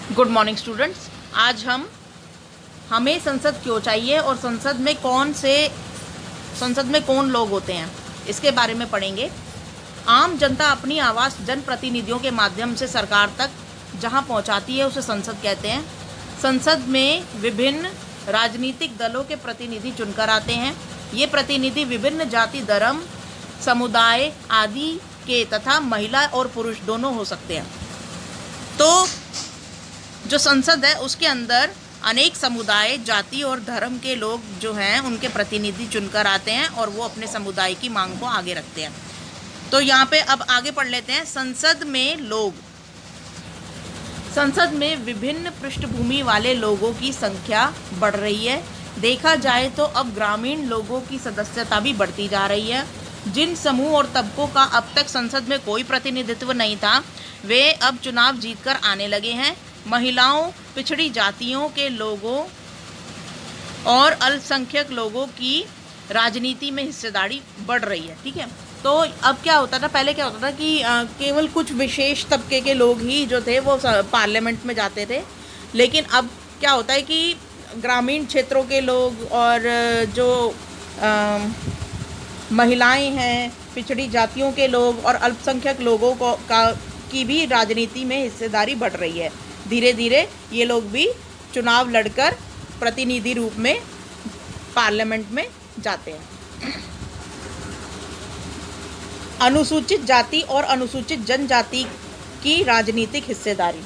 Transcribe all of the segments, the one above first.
Good morning students. आज हमें संसद क्यों चाहिए और संसद में कौन लोग होते हैं इसके बारे में पढ़ेंगे। आम जनता अपनी आवाज़ जनप्रतिनिधियों के माध्यम से सरकार तक जहां पहुंचाती है उसे संसद कहते हैं। संसद में विभिन्न राजनीतिक दलों के प्रतिनिधि चुनकर आते हैं। ये प्रतिनिधि विभिन्न जाति, धर्म, समुदाय आदि के तथा महिला और पुरुष दोनों हो सकते हैं। तो जो संसद है उसके अंदर अनेक समुदाय, जाति और धर्म के लोग जो हैं उनके प्रतिनिधि चुनकर आते हैं और वो अपने समुदाय की मांग को आगे रखते हैं। तो यहाँ पे अब आगे पढ़ लेते हैं। संसद में विभिन्न पृष्ठभूमि वाले लोगों की संख्या बढ़ रही है। देखा जाए तो अब ग्रामीण लोगों की सदस्यता भी बढ़ती जा रही है। जिन समूह और तबकों का अब तक संसद में कोई प्रतिनिधित्व नहीं था, वे अब चुनाव जीतकर आने लगे हैं। महिलाओं, पिछड़ी जातियों के लोगों और अल्पसंख्यक लोगों की राजनीति में हिस्सेदारी बढ़ रही है। ठीक है, तो अब क्या होता था, पहले क्या होता था कि केवल कुछ विशेष तबके के लोग ही जो थे वो पार्लियामेंट में जाते थे। लेकिन अब क्या होता है कि ग्रामीण क्षेत्रों के लोग और जो महिलाएं हैं, पिछड़ी जातियों के लोग और अल्पसंख्यक लोगों की भी राजनीति में हिस्सेदारी बढ़ रही है। धीरे धीरे ये लोग भी चुनाव लड़कर प्रतिनिधि रूप में पार्लियामेंट में जाते हैं। अनुसूचित जाति और अनुसूचित जनजाति की राजनीतिक हिस्सेदारी।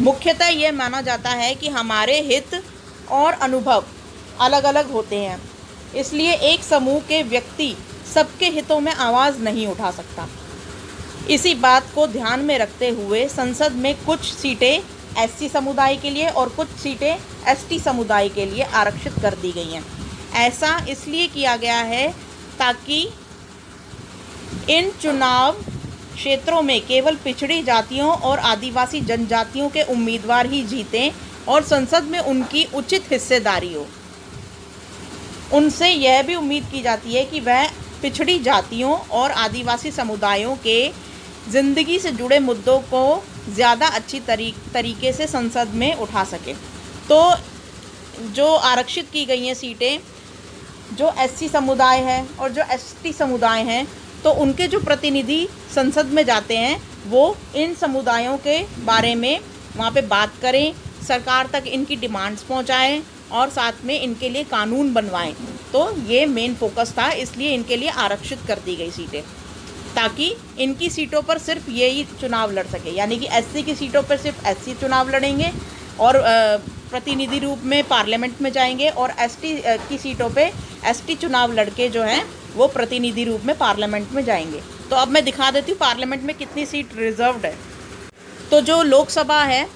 मुख्यतः यह माना जाता है कि हमारे हित और अनुभव अलग अलग होते हैं, इसलिए एक समूह के व्यक्ति सबके हितों में आवाज़ नहीं उठा सकता। इसी बात को ध्यान में रखते हुए संसद में कुछ सीटें एससी समुदाय के लिए और कुछ सीटें एसटी समुदाय के लिए आरक्षित कर दी गई हैं। ऐसा इसलिए किया गया है ताकि इन चुनाव क्षेत्रों में केवल पिछड़ी जातियों और आदिवासी जनजातियों के उम्मीदवार ही जीतें और संसद में उनकी उचित हिस्सेदारी हो। उनसे यह भी उम्मीद की जाती है कि वह पिछड़ी जातियों और आदिवासी समुदायों के ज़िंदगी से जुड़े मुद्दों को ज़्यादा अच्छी तरीके से संसद में उठा सके। तो जो आरक्षित की गई हैं सीटें, जो एससी समुदाय है और जो एसटी समुदाय हैं, तो उनके जो प्रतिनिधि संसद में जाते हैं वो इन समुदायों के बारे में वहाँ पे बात करें, सरकार तक इनकी डिमांड्स पहुँचाएं और साथ में इनके लिए कानून बनवाएं। तो ये मेन फोकस था, इसलिए इनके लिए आरक्षित कर दी गई सीटें ताकि इनकी सीटों पर सिर्फ यही चुनाव लड़ सके। यानी कि एससी की सीटों पर सिर्फ एससी चुनाव लड़ेंगे और प्रतिनिधि रूप में पार्लियामेंट में जाएंगे, और एसटी की सीटों पे एसटी चुनाव लड़के जो हैं वो प्रतिनिधि रूप में पार्लियामेंट में जाएंगे। तो अब मैं दिखा देती हूँ पार्लियामेंट में कितनी सीट रिजर्व्ड है। तो जो लोकसभा है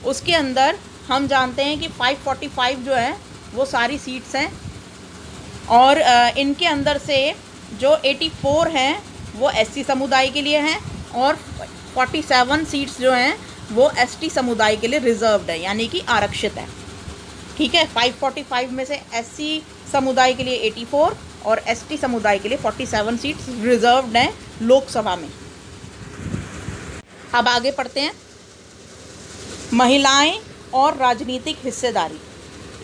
उसके अंदर हम जानते हैं कि 545 जो है वो सारी सीट्स हैं, और इनके अंदर से जो 84 हैं वो एससी समुदाय के लिए हैं और 47 सीट्स जो हैं वो एसटी समुदाय के लिए रिजर्व्ड है, यानी कि आरक्षित है। ठीक है, 545 में से एससी समुदाय के लिए 84 और एसटी समुदाय के लिए 47 सीट्स रिजर्व्ड हैं लोकसभा में। अब आगे पढ़ते हैं, महिलाएं और राजनीतिक हिस्सेदारी।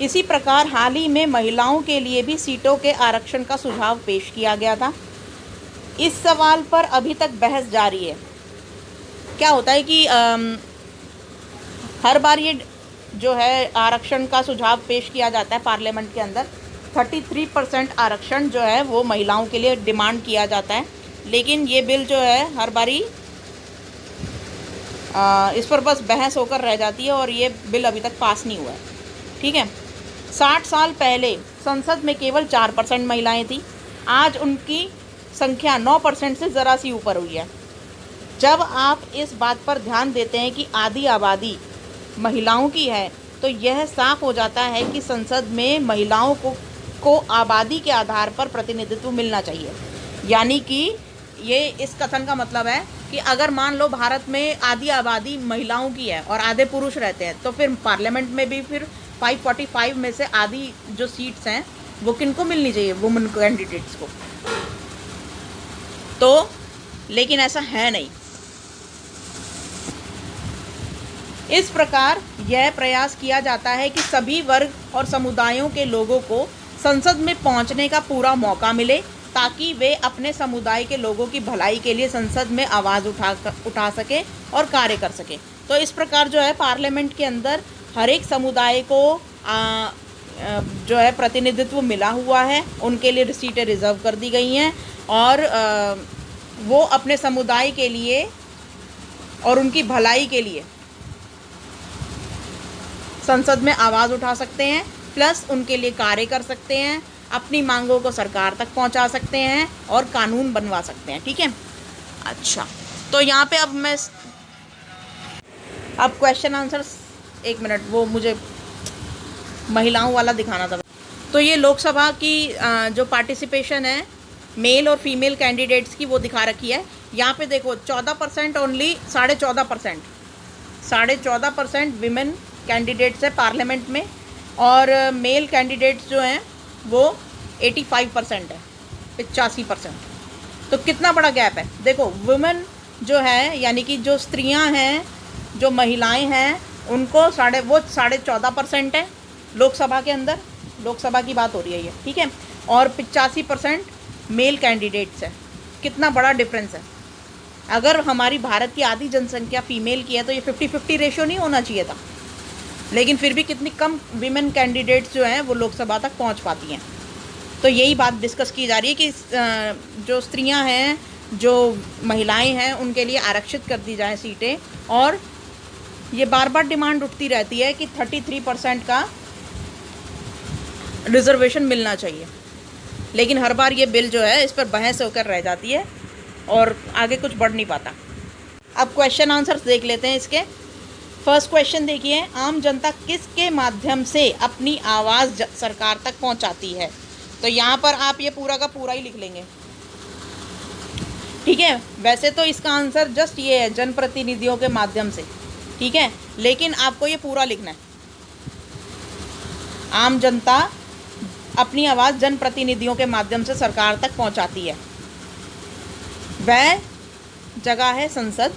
इसी प्रकार हाल ही में महिलाओं के लिए भी सीटों के आरक्षण का सुझाव पेश किया गया था। इस सवाल पर अभी तक बहस जारी है। क्या होता है कि हर बार ये जो है आरक्षण का सुझाव पेश किया जाता है पार्लियामेंट के अंदर। 33% आरक्षण जो है वो महिलाओं के लिए डिमांड किया जाता है, लेकिन ये बिल जो है हर बारी इस पर बस बहस होकर रह जाती है और ये बिल अभी तक पास नहीं हुआ है। ठीक है, 60 साल पहले संसद में केवल 4% महिलाएं थी। आज उनकी संख्या 9% से ज़रा सी ऊपर हुई है। जब आप इस बात पर ध्यान देते हैं कि आधी आबादी महिलाओं की है, तो यह साफ हो जाता है कि संसद में महिलाओं को आबादी के आधार पर प्रतिनिधित्व मिलना चाहिए। यानी कि ये इस कथन का मतलब है कि अगर मान लो भारत में आधी आबादी महिलाओं की है और आधे पुरुष रहते हैं, तो फिर पार्लियामेंट में भी फिर 545 में से आधी जो सीट्स हैं वो किनको मिलनी चाहिए, वुमेन कैंडिडेट्स को। तो लेकिन ऐसा है नहीं। इस प्रकार यह प्रयास किया जाता है कि सभी वर्ग और समुदायों के लोगों को संसद में पहुंचने का पूरा मौका मिले, ताकि वे अपने समुदाय के लोगों की भलाई के लिए संसद में आवाज़ उठा सके और कार्य कर सके। तो इस प्रकार जो है पार्लियामेंट के अंदर हर एक समुदाय को जो है प्रतिनिधित्व मिला हुआ है, उनके लिए सीटें रिजर्व कर दी गई हैं और वो अपने समुदाय के लिए और उनकी भलाई के लिए संसद में आवाज़ उठा सकते हैं, प्लस उनके लिए कार्य कर सकते हैं, अपनी मांगों को सरकार तक पहुंचा सकते हैं और कानून बनवा सकते हैं। ठीक है, अच्छा, तो यहाँ पे अब क्वेश्चन आंसर, एक मिनट, वो मुझे महिलाओं वाला दिखाना था। तो ये लोकसभा की जो पार्टिसिपेशन है मेल और फीमेल कैंडिडेट्स की, वो दिखा रखी है। यहाँ पे देखो 14% ओनली, 14.5% विमेन कैंडिडेट्स है पार्लियामेंट में, और मेल कैंडिडेट्स जो हैं वो 85% है, 85%। तो कितना बड़ा गैप है। देखो वुमेन जो है, यानी कि जो स्त्रियां हैं, जो महिलाएं हैं, उनको 14.5% है लोकसभा के अंदर, लोकसभा की बात हो रही है ये, ठीक है, और 85% मेल कैंडिडेट्स है। कितना बड़ा डिफरेंस है। अगर हमारी भारत की आधी जनसंख्या फीमेल की है तो ये 50-50 रेशो नहीं होना चाहिए था, लेकिन फिर भी कितनी कम विमेन कैंडिडेट्स जो हैं वो लोकसभा तक पहुंच पाती हैं। तो यही बात डिस्कस की जा रही है कि जो स्त्रियां हैं, जो महिलाएं हैं, उनके लिए आरक्षित कर दी जाए सीटें, और ये बार बार डिमांड उठती रहती है कि 33% का रिजर्वेशन मिलना चाहिए, लेकिन हर बार ये बिल जो है इस पर बहस होकर रह जाती है और आगे कुछ बढ़ नहीं पाता। अब क्वेश्चन आंसर्स देख लेते हैं इसके। फर्स्ट क्वेश्चन देखिए, आम जनता किसके माध्यम से अपनी आवाज़ सरकार तक पहुंचाती है। तो यहाँ पर आप ये पूरा का पूरा ही लिख लेंगे, ठीक है। वैसे तो इसका आंसर जस्ट ये है, जनप्रतिनिधियों के माध्यम से, ठीक है, लेकिन आपको ये पूरा लिखना है। आम जनता अपनी आवाज़ जनप्रतिनिधियों के माध्यम से सरकार तक पहुंचाती है। वह जगह है संसद।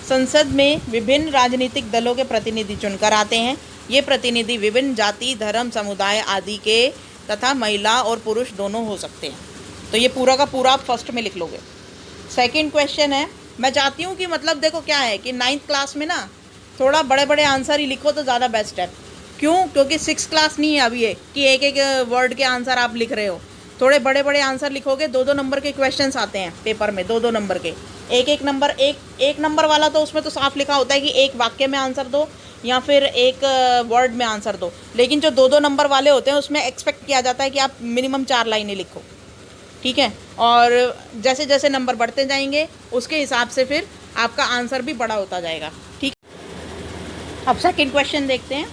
संसद में विभिन्न राजनीतिक दलों के प्रतिनिधि चुनकर आते हैं। ये प्रतिनिधि विभिन्न जाति, धर्म, समुदाय आदि के तथा महिला और पुरुष दोनों हो सकते हैं। तो ये पूरा का पूरा आप फर्स्ट में लिख लोगे। सेकंड क्वेश्चन है, मैं चाहती हूँ कि मतलब देखो क्या है कि 9th क्लास में ना थोड़ा बड़े बड़े आंसर ही लिखो तो ज़्यादा बेस्ट है। क्यों? क्योंकि 6th क्लास नहीं है अभी ये कि एक एक वर्ड के आंसर आप लिख रहे हो। थोड़े बड़े बड़े आंसर लिखोगे, 2-2 नंबर के क्वेश्चंस आते हैं पेपर में, 2-2 नंबर के, एक नंबर वाला तो उसमें तो साफ लिखा होता है कि एक वाक्य में आंसर दो या फिर एक वर्ड में आंसर दो। लेकिन जो 2-2 नंबर वाले होते हैं उसमें एक्सपेक्ट किया जाता है कि आप मिनिमम 4 लाइनें लिखो, ठीक है। और जैसे जैसे नंबर बढ़ते जाएंगे उसके हिसाब से फिर आपका आंसर भी बड़ा होता जाएगा, ठीक। अब सेकंड क्वेश्चन देखते हैं,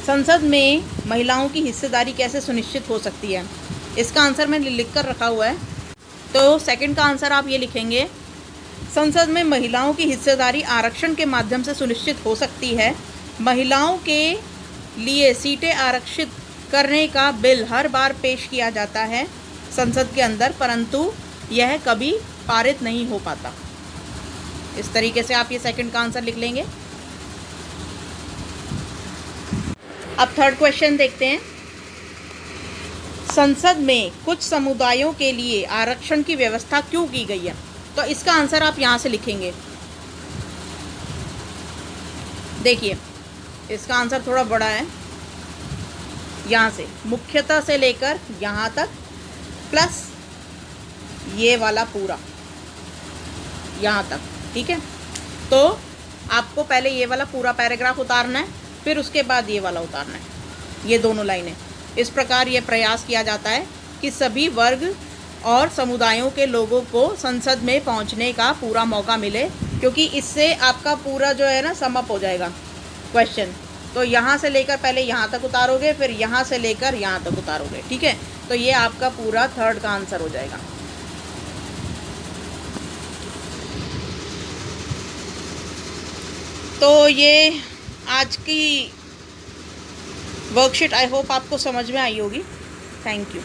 संसद में महिलाओं की हिस्सेदारी कैसे सुनिश्चित हो सकती है। इसका आंसर मैंने लिख कर रखा हुआ है। तो सेकंड का आंसर आप ये लिखेंगे, संसद में महिलाओं की हिस्सेदारी आरक्षण के माध्यम से सुनिश्चित हो सकती है। महिलाओं के लिए सीटें आरक्षित करने का बिल हर बार पेश किया जाता है संसद के अंदर, परंतु यह कभी पारित नहीं हो पाता। इस तरीके से आप ये सेकंड का आंसर लिख लेंगे। अब थर्ड क्वेश्चन देखते हैं, संसद में कुछ समुदायों के लिए आरक्षण की व्यवस्था क्यों की गई है। तो इसका आंसर आप यहाँ से लिखेंगे। देखिए इसका आंसर थोड़ा बड़ा है, यहाँ से मुख्यतः से लेकर यहाँ तक प्लस ये वाला पूरा यहाँ तक, ठीक है। तो आपको पहले ये वाला पूरा पैराग्राफ उतारना है, फिर उसके बाद ये वाला उतारना है, ये दोनों लाइनें। इस प्रकार ये प्रयास किया जाता है कि सभी वर्ग और समुदायों के लोगों को संसद में पहुंचने का पूरा मौका मिले, क्योंकि इससे आपका पूरा जो है ना समअप हो जाएगा क्वेश्चन। तो यहाँ से लेकर पहले यहाँ तक उतारोगे, फिर यहाँ से लेकर यहाँ तक उतारोगे, ठीक है। तो ये आपका पूरा थर्ड का आंसर हो जाएगा। तो ये आज की वर्कशीट आई होप आपको समझ में आई होगी। Thank you.